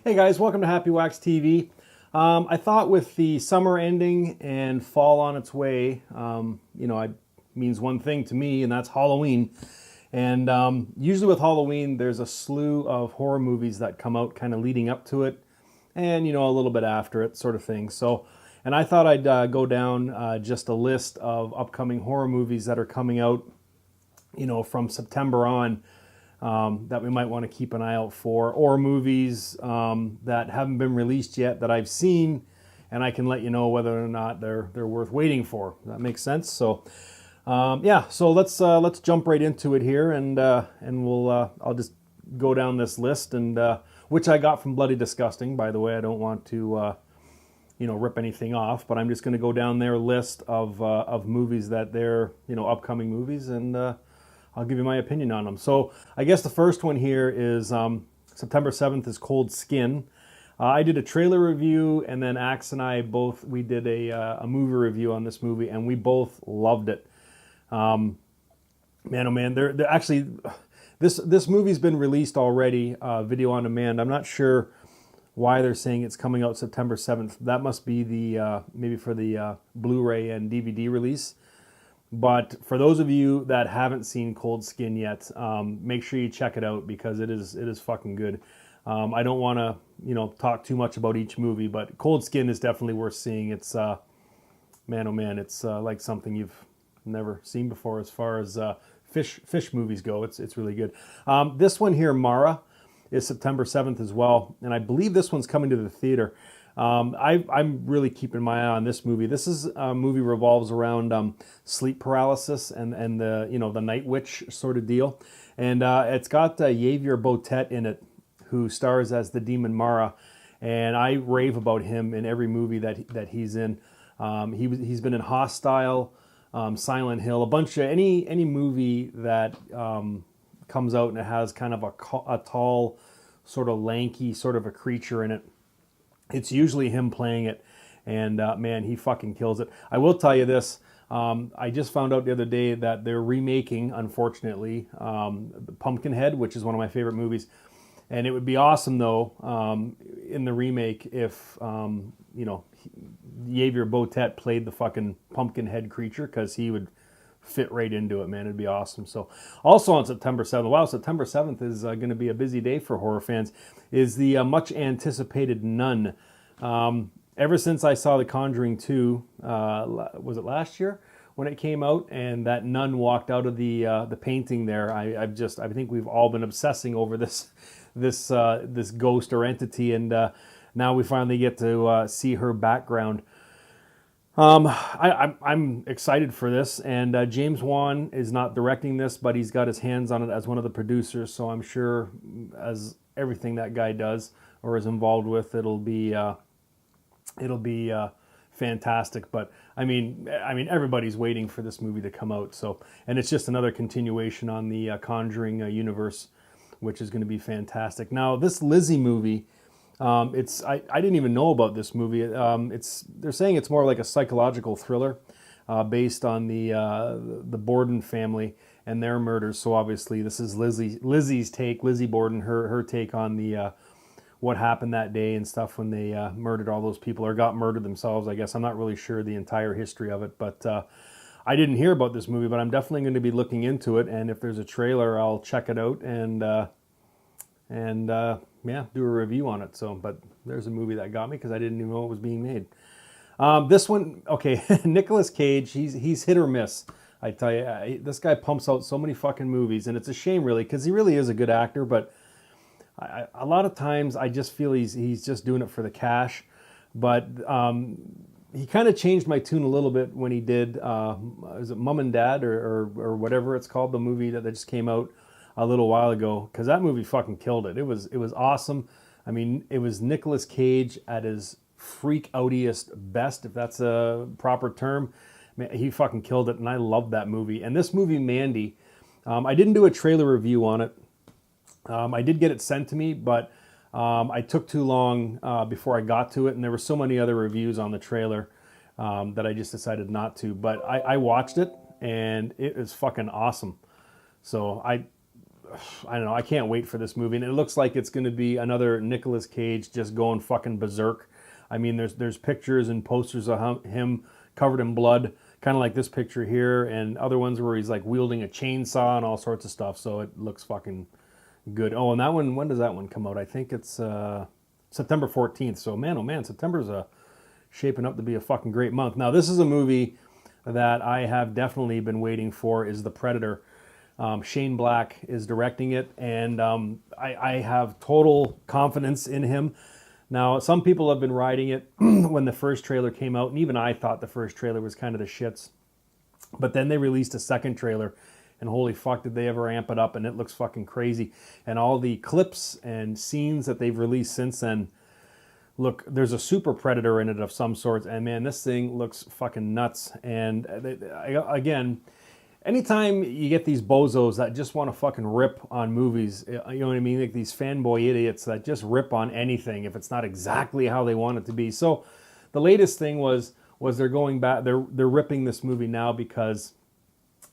Hey guys, welcome to Happywax TV. I thought with the summer ending and fall on its way, it means one thing to me, and that's Halloween. And usually with Halloween, there's a slew of horror movies that come out kind of leading up to it and, a little bit after it, sort of thing. And I thought I'd go down just a list of upcoming horror movies that are coming out, from September on. That we might want to keep an eye out for, or movies that haven't been released yet that I've seen, and I can let you know whether or not they're worth waiting for. That makes sense. So let's jump right into it here, and I'll just go down this list, and which I got from Bloody Disgusting, by the way. I don't want to rip anything off, but I'm just going to go down their list of movies that they're upcoming movies, and I'll give you my opinion on them. So I guess the first one here is September 7th is Cold Skin. I did a trailer review, and then Axe and I we did a movie review on this movie, and we both loved it. Man, oh man, they're actually, this movie's been released already, video on demand. I'm not sure why they're saying it's coming out September 7th. That must be the maybe for the Blu-ray and DVD release. But for those of you that haven't seen Cold Skin yet, make sure you check it out, because it is fucking good. I don't want to talk too much about each movie, but Cold Skin is definitely worth seeing. It's man, oh man, it's like something you've never seen before as far as fish movies go. It's really good. This one here, Mara, is September 7th as well, and I believe this one's coming to the theater. I'm really keeping my eye on this movie. This is a movie revolves around sleep paralysis and the the night witch sort of deal, and it's got Javier Botet in it, who stars as the demon Mara, and I rave about him in every movie that he's in. He's been in Hostile, Silent Hill, a bunch of any movie that comes out and it has kind of a tall, sort of lanky sort of a creature in it. It's usually him playing it, and man, he fucking kills it. I will tell you this, I just found out the other day that they're remaking, unfortunately, Pumpkinhead, which is one of my favorite movies, and it would be awesome, though, in the remake if, Javier Botet played the fucking Pumpkinhead creature, because he would fit right into it, man. It'd be awesome. So also on September 7th, wow, September 7th is going to be a busy day for horror fans, is the much anticipated Nun. Ever since I saw The Conjuring 2, was it last year when it came out, and that nun walked out of the painting there, I think we've all been obsessing over this ghost or entity, and now we finally get to see her background. I'm excited for this, and James Wan is not directing this, but he's got his hands on it as one of the producers, so I'm sure, as everything that guy does or is involved with, it'll be fantastic. But I mean everybody's waiting for this movie to come out, so, and it's just another continuation on the Conjuring universe, which is going to be fantastic. Now, this Lizzie movie, I didn't even know about this movie. They're saying it's more like a psychological thriller based on the Borden family and their murders. So obviously this is Lizzie's take, Lizzie Borden, her take on the what happened that day and stuff when they murdered all those people, or got murdered themselves, I guess. I'm not really sure the entire history of it, but I didn't hear about this movie, but I'm definitely going to be looking into it, and if there's a trailer, I'll check it out and do a review on it. So, but there's a movie that got me, because I didn't even know it was being made. This one, okay, Nicolas Cage, he's hit or miss. I tell you, this guy pumps out so many fucking movies, and it's a shame, really, because he really is a good actor, but a lot of times I just feel he's just doing it for the cash. But he kind of changed my tune a little bit when he did, is it Mum and Dad, or whatever it's called, the movie that just came out a little while ago, because that movie fucking killed it. It was awesome. I mean, it was Nicolas Cage at his freak outiest best, if that's a proper term. Man, he fucking killed it, and I loved that movie. And this movie, Mandy, I didn't do a trailer review on it. I did get it sent to me, but I took too long before I got to it, and there were so many other reviews on the trailer that I just decided not to. But I watched it, and it is fucking awesome. So I don't know. I can't wait for this movie, and it looks like it's going to be another Nicolas Cage just going fucking berserk. I mean, there's pictures and posters of him covered in blood, kind of like this picture here, and other ones where he's like wielding a chainsaw and all sorts of stuff. So it looks fucking good. Oh, and that one, when does that one come out? I think it's September 14th. So man, oh man, September's shaping up to be a fucking great month. Now, this is a movie that I have definitely been waiting for, is The Predator. Shane Black is directing it, and I have total confidence in him. Now, some people have been riding it when the first trailer came out, and even I thought the first trailer was kind of the shits. But then they released a second trailer, and holy fuck, did they ever amp it up, and it looks fucking crazy. And all the clips and scenes that they've released since then, look, there's a super predator in it of some sort, and man, this thing looks fucking nuts. And again, anytime you get these bozos that just want to fucking rip on movies, you know what I mean? Like these fanboy idiots that just rip on anything if it's not exactly how they want it to be. So the latest thing was they're going back, they're ripping this movie now because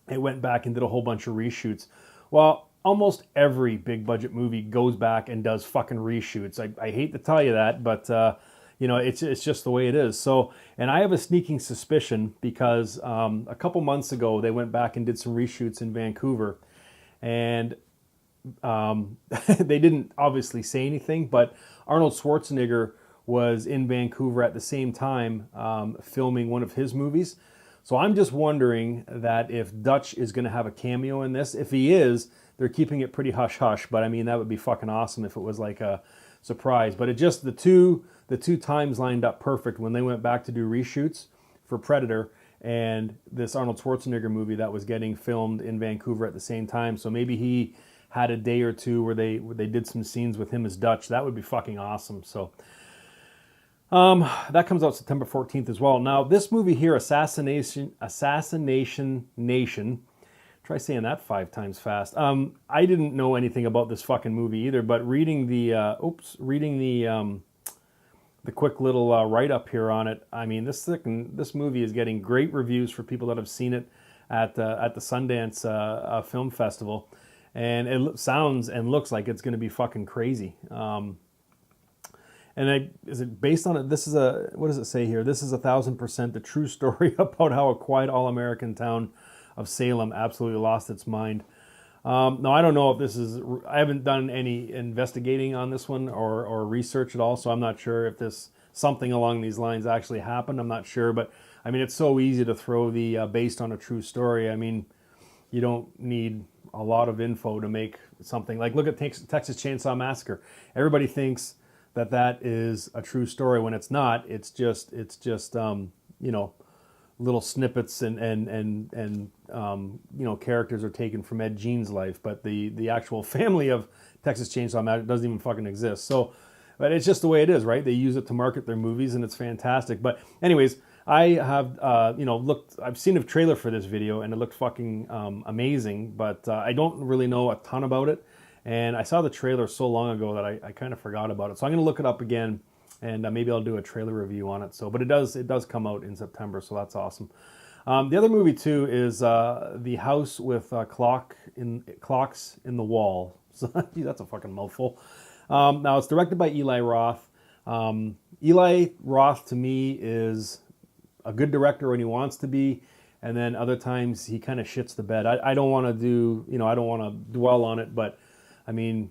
it went back and did a whole bunch of reshoots. Well, almost every big budget movie goes back and does fucking reshoots. I hate to tell you that, but you know, it's just the way it is. So, and I have a sneaking suspicion because a couple months ago they went back and did some reshoots in Vancouver, and they didn't obviously say anything, but Arnold Schwarzenegger was in Vancouver at the same time filming one of his movies. So I'm just wondering that if Dutch is going to have a cameo in this. If he is, they're keeping it pretty hush-hush, but I mean, that would be fucking awesome if it was like a surprise. But it just, the two times lined up perfect when they went back to do reshoots for Predator and this Arnold Schwarzenegger movie that was getting filmed in Vancouver at the same time. So maybe he had a day or two where they did some scenes with him as Dutch. That would be fucking awesome. So that comes out September 14th as well. Now, this movie here, Assassination Nation, try saying that 5 times fast. I didn't know anything about this fucking movie either, but reading the quick little write-up here on it, I mean, this movie is getting great reviews for people that have seen it at the Sundance Film Festival, and it sounds and looks like it's going to be fucking crazy. Is it based on it? This is what does it say here? This is 1,000% the true story about how a quiet all-American town of Salem absolutely lost its mind. Now, I don't know if this is, I haven't done any investigating on this one or research at all, so I'm not sure if something along these lines actually happened. I'm not sure, but I mean, it's so easy to throw the based on a true story. I mean, you don't need a lot of info to make something. Like, look at Texas Chainsaw Massacre. Everybody thinks that is a true story when it's not. It's just you know, little snippets and you know, characters are taken from Ed Gein's life, but the actual family of Texas Chainsaw Massacre doesn't even fucking exist. So, but it's just the way it is, right? They use it to market their movies, and it's fantastic. But anyways, I have you know, I've seen a trailer for this video, and it looked fucking amazing, but I don't really know a ton about it. And I saw the trailer so long ago that I kind of forgot about it. So I'm going to look it up again, and maybe I'll do a trailer review on it. So, but it does come out in September, so that's awesome. The other movie too is The House with Clocks in the Wall. So that's a fucking mouthful. Now it's directed by Eli Roth. Eli Roth to me is a good director when he wants to be, and then other times he kind of shits the bed. I don't want to I don't want to dwell on it, but I mean,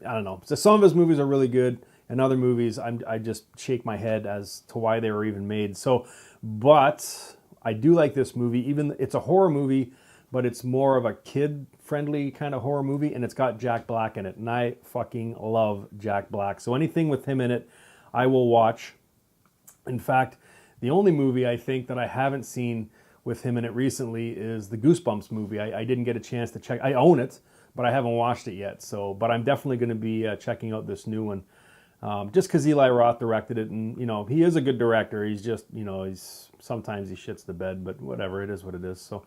I don't know. So some of his movies are really good, and other movies I just shake my head as to why they were even made. So, but I do like this movie. Even it's a horror movie, but it's more of a kid-friendly kind of horror movie, and it's got Jack Black in it, and I fucking love Jack Black. So anything with him in it, I will watch. In fact, the only movie I think that I haven't seen with him in it recently is the Goosebumps movie. I didn't get a chance to check. I own it, but I haven't watched it yet. So, but I'm definitely going to be checking out this new one, just because Eli Roth directed it, and you know, he is a good director. He's just, you know, sometimes he shits the bed, but whatever, it is what it is. So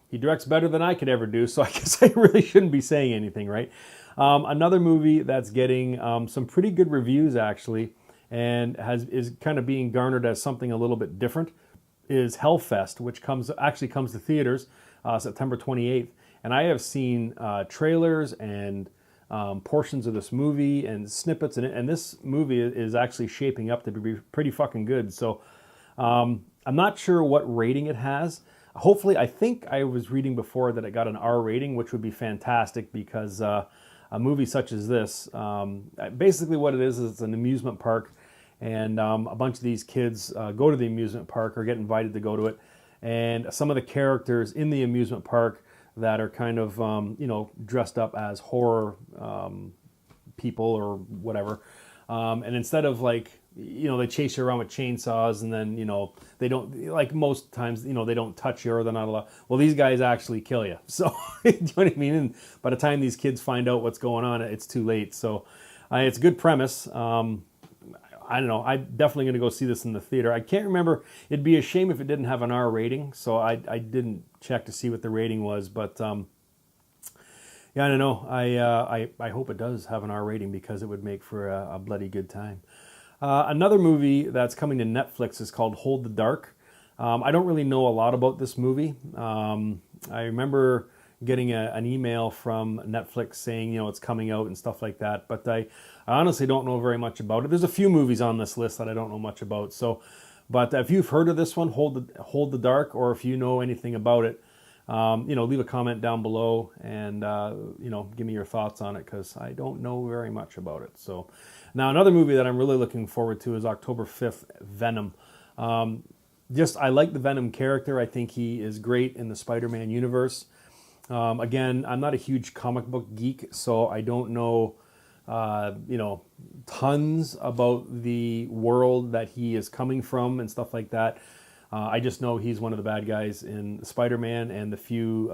he directs better than I could ever do. So I guess I really shouldn't be saying anything, right? Another movie that's getting some pretty good reviews actually, and is kind of being garnered as something a little bit different, is Hellfest, which comes to theaters September 28th. and I have seen trailers and portions of this movie and snippets, and this movie is actually shaping up to be pretty fucking good. So I'm not sure what rating it has. Hopefully, I think I was reading before that it got an R rating, which would be fantastic because a movie such as this, basically what it is it's an amusement park, and a bunch of these kids go to the amusement park or get invited to go to it, and some of the characters in the amusement park that are kind of dressed up as horror people or whatever, and instead of like they chase you around with chainsaws, and then they don't, like most times they don't touch you or they're not allowed. Well, these guys actually kill you. So do you know what I mean? And by the time these kids find out what's going on, it's too late. So it's a good premise. I don't know. I'm definitely going to go see this in the theater. I can't remember. It'd be a shame if it didn't have an R rating. So I didn't check to see what the rating was. But yeah, I don't know. I hope it does have an R rating because it would make for a bloody good time. Another movie that's coming to Netflix is called Hold the Dark. I don't really know a lot about this movie. I remember getting an email from Netflix saying, it's coming out and stuff like that. But I honestly don't know very much about it. There's a few movies on this list that I don't know much about. So, but if you've heard of this one, Hold the Dark, or if you know anything about it, leave a comment down below and, give me your thoughts on it because I don't know very much about it. So now another movie that I'm really looking forward to is October 5th, Venom. I like the Venom character. I think he is great in the Spider-Man universe. Again, I'm not a huge comic book geek, so I don't know, tons about the world that he is coming from and stuff like that. I just know he's one of the bad guys in Spider-Man, and the few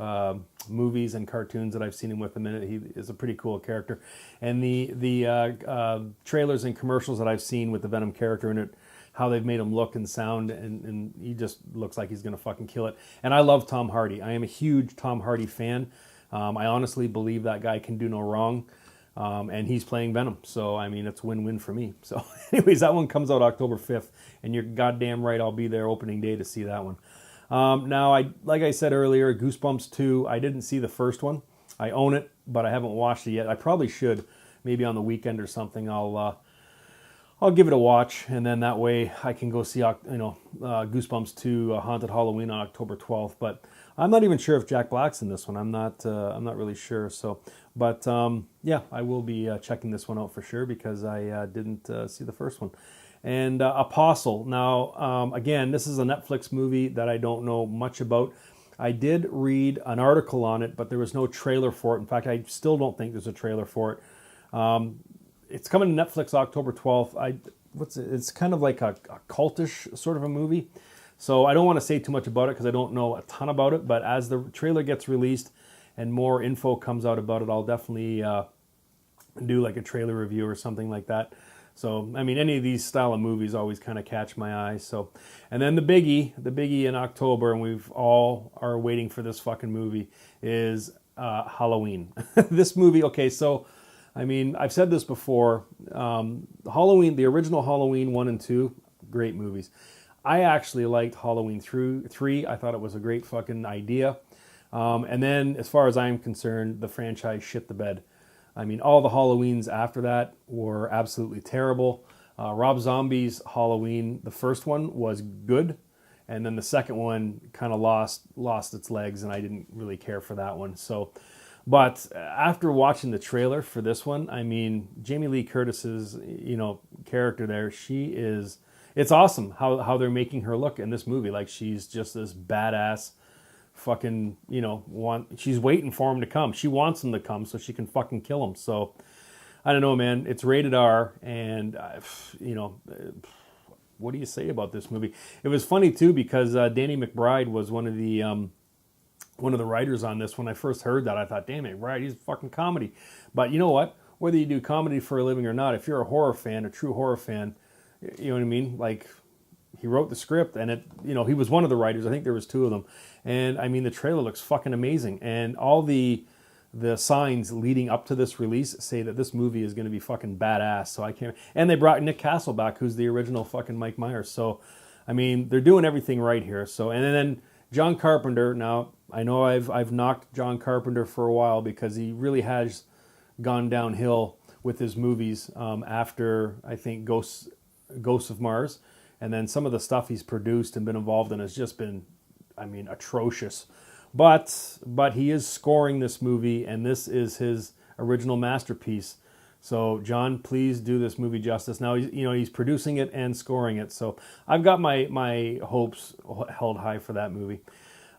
movies and cartoons that I've seen him with in it, he is a pretty cool character. And the trailers and commercials that I've seen with the Venom character in it, how they've made him look and sound, and he just looks like he's going to fucking kill it. And I love Tom Hardy. I am a huge Tom Hardy fan. I honestly believe that guy can do no wrong. And he's playing Venom. So, I mean, it's win-win for me. So, anyways, that one comes out October 5th. And you're goddamn right, I'll be there opening day to see that one. Now, like I said earlier, Goosebumps 2, I didn't see the first one. I own it, but I haven't watched it yet. I probably should. Maybe on the weekend or something, I'll give it a watch. And then that way I can go see, Goosebumps 2, Haunted Halloween on October 12th. But I'm not even sure if Jack Black's in this one. I'm not really sure. So, but yeah, I will be checking this one out for sure because I didn't see the first one. And Apostle. Now, again, this is a Netflix movie that I don't know much about. I did read an article on it, but there was no trailer for it. In fact, I still don't think there's a trailer for it. It's coming to Netflix October 12th. It's kind of like a cultish sort of a movie. So I don't want to say too much about it because I don't know a ton about it. But as the trailer gets released and more info comes out about it, I'll definitely do like a trailer review or something like that. So, I mean, any of these style of movies always kind of catch my eye. So, and then the biggie in October, and we've all are waiting for this fucking movie, is Halloween. This movie, okay, so, I mean, I've said this before. Halloween, the original Halloween 1 and 2, great movies. I actually liked Halloween 3. I thought it was a great fucking idea. And then, as far as I'm concerned, the franchise shit the bed. I mean, all the Halloweens after that were absolutely terrible. Rob Zombie's Halloween, the first one, was good. And then the second one kind of lost its legs, and I didn't really care for that one. So, but after watching the trailer for this one, I mean, Jamie Lee Curtis's, character there, it's awesome how they're making her look in this movie. Like, she's just this badass fucking, she's waiting for him to come. She wants him to come so she can fucking kill him. So, I don't know, man. It's rated R, and, what do you say about this movie? It was funny, too, because Danny McBride was one of the writers on this. When I first heard that, I thought, damn it, right, he's fucking comedy. But you know what? Whether you do comedy for a living or not, if you're a horror fan, a true horror fan, you know what I mean? Like, he wrote the script, and he was one of the writers. I think there was two of them. And, I mean, the trailer looks fucking amazing. And all the signs leading up to this release say that this movie is going to be fucking badass. So I can't... And they brought Nick Castle back, who's the original fucking Mike Myers. So, I mean, they're doing everything right here. So, and then John Carpenter, now, I know I've knocked John Carpenter for a while because he really has gone downhill with his movies after, I think, Ghosts of Mars, and then some of the stuff he's produced and been involved in has just been, I mean, atrocious. But he is scoring this movie, and this is his original masterpiece. So John, please do this movie justice. Now he's producing it and scoring it. So I've got my hopes held high for that movie.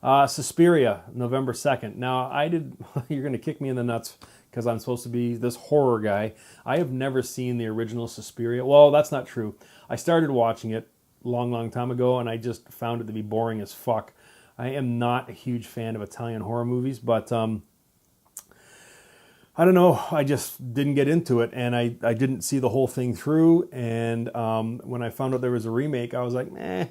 Suspiria, November 2nd. Now you're going to kick me in the nuts because I'm supposed to be this horror guy. I have never seen the original Suspiria. Well, that's not true. I started watching it long time ago, and I just found it to be boring as fuck. I am not a huge fan of Italian horror movies, but I don't know. I just didn't get into it, and I didn't see the whole thing through. And when I found out there was a remake, I was like,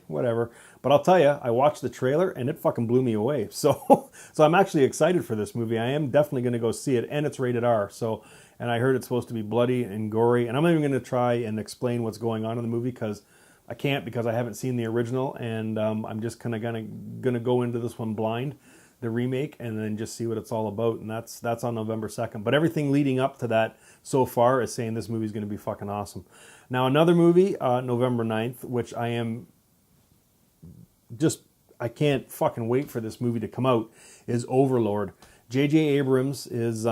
whatever. But I'll tell you, I watched the trailer, and it fucking blew me away. So I'm actually excited for this movie. I am definitely going to go see it, and it's rated R. So, and I heard it's supposed to be bloody and gory, and I'm not even going to try and explain what's going on in the movie because I can't, because I haven't seen the original, and I'm just kind of gonna go into this one blind, the remake, and then just see what it's all about. And that's on November 2nd. But everything leading up to that so far is saying this movie's going to be fucking awesome. Now another movie, November 9th, which I can't fucking wait for this movie to come out, is Overlord. J.J. Abrams is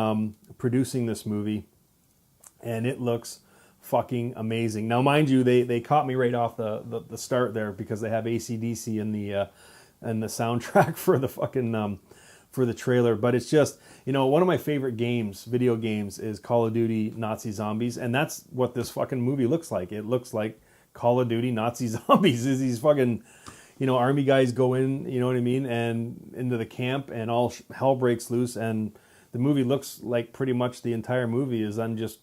producing this movie, and it looks fucking amazing. Now, mind you, they caught me right off the start there because they have AC/DC in the soundtrack for the fucking for the trailer. But it's just, one of my favorite video games is Call of Duty Nazi Zombies, and that's what this fucking movie looks like. It looks like Call of Duty Nazi Zombies. Is these fucking army guys go in, you know what I mean, and into the camp, and all hell breaks loose, and the movie looks like pretty much the entire movie is them just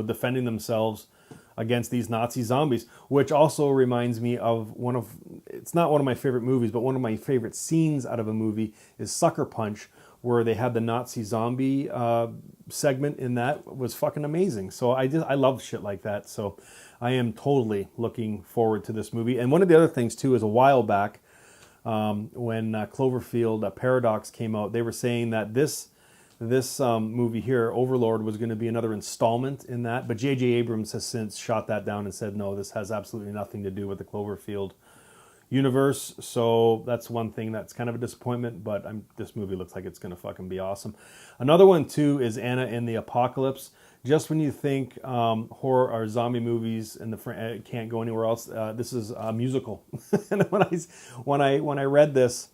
defending themselves against these Nazi zombies, which also reminds me of it's not one of my favorite movies, but one of my favorite scenes out of a movie is Sucker Punch, where they had the Nazi zombie segment in that. Was fucking amazing. So I love shit like that. So I am totally looking forward to this movie. And one of the other things too is a while back when Cloverfield Paradox came out, they were saying that this movie here, Overlord, was going to be another installment in that, but J.J. Abrams has since shot that down and said, no, this has absolutely nothing to do with the Cloverfield universe. So that's one thing that's kind of a disappointment, but this movie looks like it's going to fucking be awesome. Another one, too, is Anna and the Apocalypse. Just when you think horror or zombie movies and can't go anywhere else, this is a musical. And when I read this,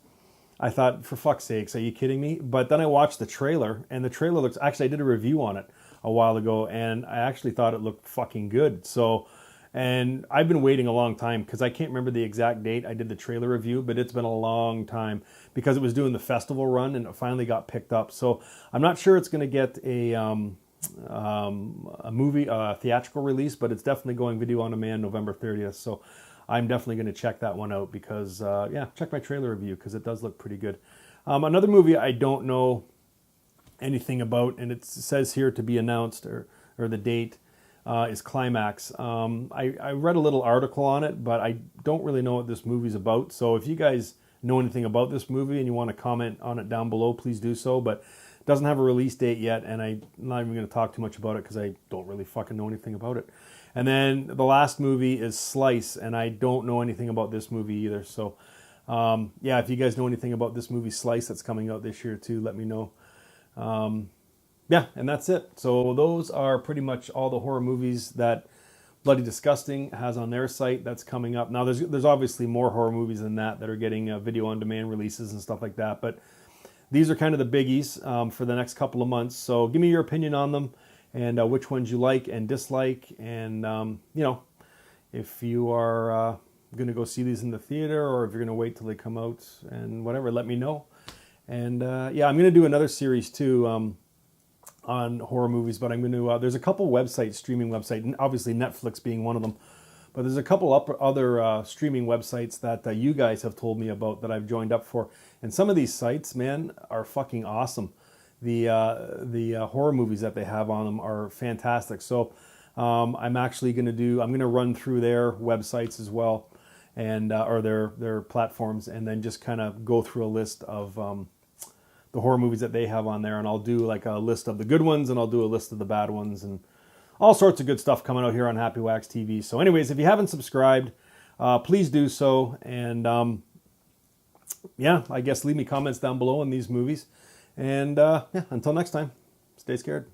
I thought, for fuck's sakes, are you kidding me? But then I watched the trailer, and the trailer looks... Actually, I did a review on it a while ago, and I actually thought it looked fucking good. So, and I've been waiting a long time, because I can't remember the exact date I did the trailer review, but it's been a long time, because it was doing the festival run, and it finally got picked up. So I'm not sure it's going to get a movie, theatrical release, but it's definitely going video on demand November 30th. So I'm definitely going to check that one out because, check my trailer review because it does look pretty good. Another movie I don't know anything about, and it says here to be announced, or the date, is Climax. I read a little article on it, but I don't really know what this movie's about. So if you guys know anything about this movie and you want to comment on it down below, please do so. But it doesn't have a release date yet, and I'm not even going to talk too much about it because I don't really fucking know anything about it. And then the last movie is Slice, and I don't know anything about this movie either. So, if you guys know anything about this movie Slice that's coming out this year too, let me know. And that's it. So those are pretty much all the horror movies that Bloody Disgusting has on their site that's coming up. Now, there's obviously more horror movies than that are getting video on demand releases and stuff like that, but these are kind of the biggies for the next couple of months. So give me your opinion on them, and which ones you like and dislike, and if you are going to go see these in the theater, or if you're going to wait till they come out and whatever, let me know. And I'm going to do another series too on horror movies, but I'm going to there's a couple streaming websites, obviously Netflix being one of them, but there's a couple other streaming websites that you guys have told me about that I've joined up for, and some of these sites, man, are fucking awesome. The horror movies that they have on them are fantastic. So I'm actually going to run through their websites as well, and or their platforms, and then just kind of go through a list of the horror movies that they have on there, and I'll do like a list of the good ones, and I'll do a list of the bad ones, and all sorts of good stuff coming out here on Happywax TV. So anyways, if you haven't subscribed, please do so. And yeah, I guess leave me comments down below on these movies. And yeah, until next time, stay scared.